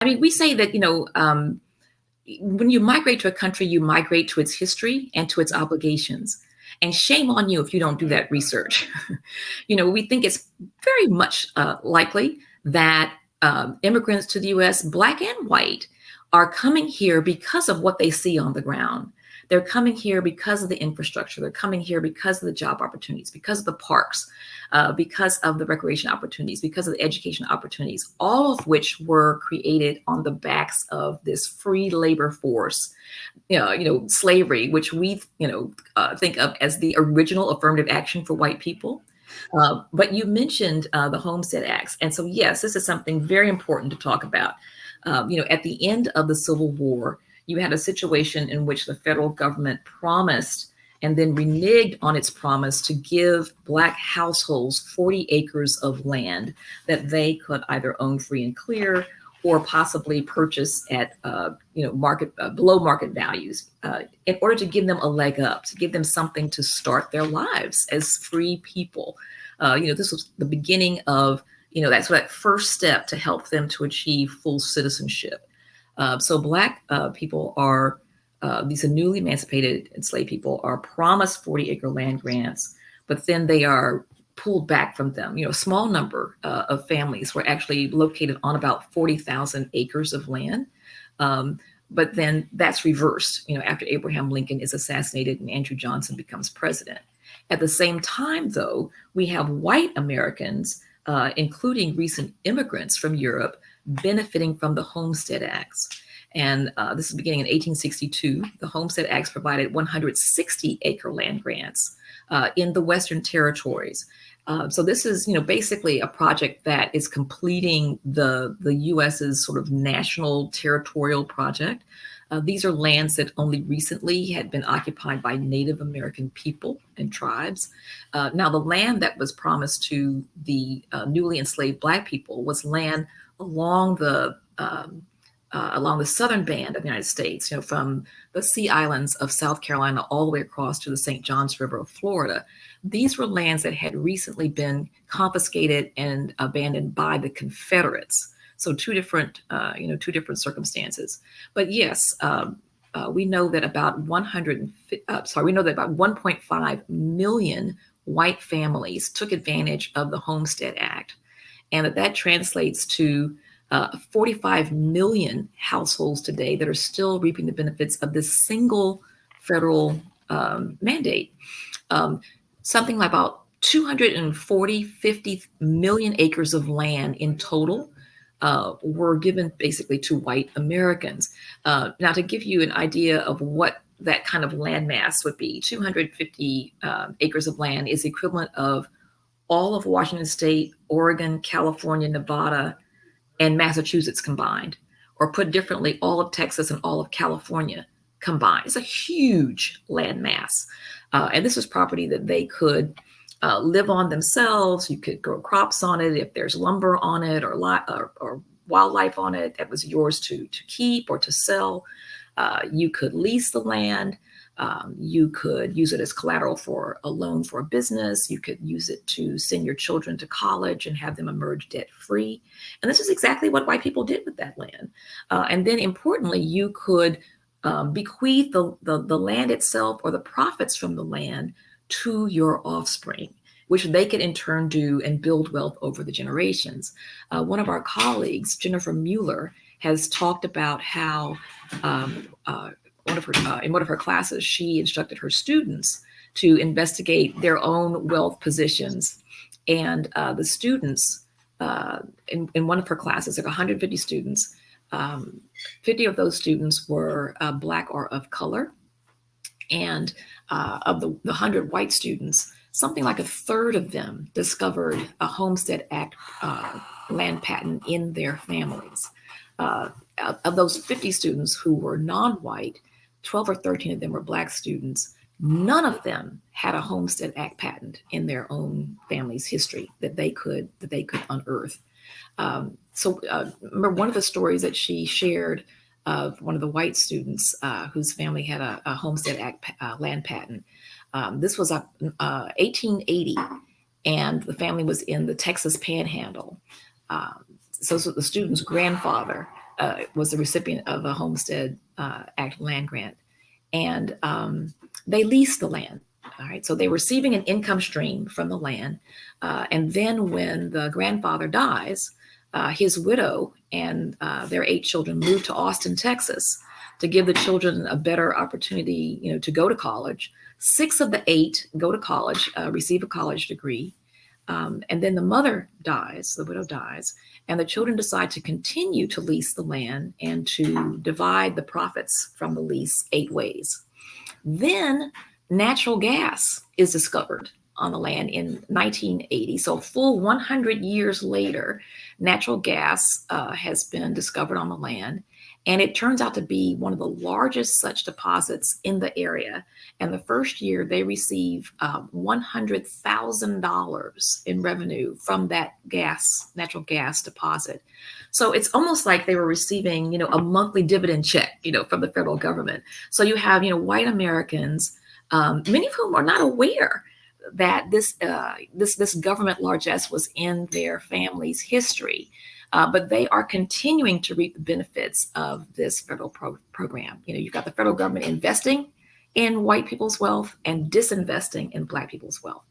I mean, we say that, when you migrate to a country, you migrate to its history and to its obligations. And shame on you if you don't do that research. We think it's very much likely that immigrants to the US, Black and white, are coming here because of what they see on the ground. They're coming here because of the infrastructure. They're coming here because of the job opportunities, because of the parks, because of the recreation opportunities, because of the education opportunities, all of which were created on the backs of this free labor force, slavery, which we, think of as the original affirmative action for white people. But you mentioned the Homestead Acts. And so, yes, this is something very important to talk about. At the end of the Civil War, you had a situation in which the federal government promised and then reneged on its promise to give Black households 40 acres of land that they could either own free and clear or possibly purchase at market below market values in order to give them a leg up, to give them something to start their lives as free people. This was the beginning of that first step to help them to achieve full citizenship. So Black people are these newly emancipated enslaved people are promised 40-acre land grants, but then they are pulled back from them. A small number of families were actually located on about 40,000 acres of land. But then that's reversed, after Abraham Lincoln is assassinated and Andrew Johnson becomes president. At the same time, though, we have white Americans, including recent immigrants from Europe, benefiting from the Homestead Acts. And this is beginning in 1862. The Homestead Acts provided 160-acre land grants in the Western territories. So this is, basically a project that is completing the U.S.'s sort of national territorial project. These are lands that only recently had been occupied by Native American people and tribes. Now, the land that was promised to the newly enslaved Black people was land along the southern band of the United States, from the Sea Islands of South Carolina all the way across to the St. Johns River of Florida. These were lands that had recently been confiscated and abandoned by the Confederates. So two different circumstances. But yes, we know that about 1.5 million white families took advantage of the Homestead Act, and that translates to 45 million households today that are still reaping the benefits of this single federal mandate. Something like about 50 million acres of land in total were given basically to white Americans. Now, to give you an idea of what that kind of land mass would be, 250 acres of land is the equivalent of all of Washington State, Oregon, California, Nevada, and Massachusetts combined, or put differently, all of Texas and all of California combined. It's a huge land mass. And this was property that they could live on themselves. You could grow crops on it. If there's lumber on it or wildlife on it, that was yours to keep or to sell. You could lease the land. You could use it as collateral for a loan for a business. You could use it to send your children to college and have them emerge debt-free. And this is exactly what white people did with that land. And then importantly, you could bequeath the land itself or the profits from the land to your offspring, which they could in turn do and build wealth over the generations. One of our colleagues, Jennifer Mueller, has talked about how in one of her classes, she instructed her students to investigate their own wealth positions. And the students, in one of her classes, like 150 students, 50 of those students were Black or of color. And of the 100 white students, something like a third of them discovered a Homestead Act land patent in their families. Of those 50 students who were non-white, 12 or 13 of them were Black students. None of them had a Homestead Act patent in their own family's history that they could unearth. Remember one of the stories that she shared of one of the white students whose family had a Homestead Act land patent. This was 1880, and the family was in the Texas Panhandle. So the student's grandfather was the recipient of a Homestead Act land grant, and they leased the land. All right, so they're receiving an income stream from the land, and then when the grandfather dies, his widow and their 8 children moved to Austin, Texas, to give the children a better opportunity, to go to college. 6 of the 8 go to college, receive a college degree, and then the mother dies, the widow dies, and the children decide to continue to lease the land and to divide the profits from the lease 8 ways. Then natural gas is discovered on the land in 1980. So a full 100 years later, natural gas has been discovered on the land. And it turns out to be one of the largest such deposits in the area. And the first year they receive $100,000 in revenue from that natural gas deposit. So it's almost like they were receiving, a monthly dividend check, from the federal government. So you have, white Americans, many of whom are not aware that this government largesse was in their family's history. But they are continuing to reap the benefits of this federal program. You've got the federal government investing in white people's wealth and disinvesting in Black people's wealth.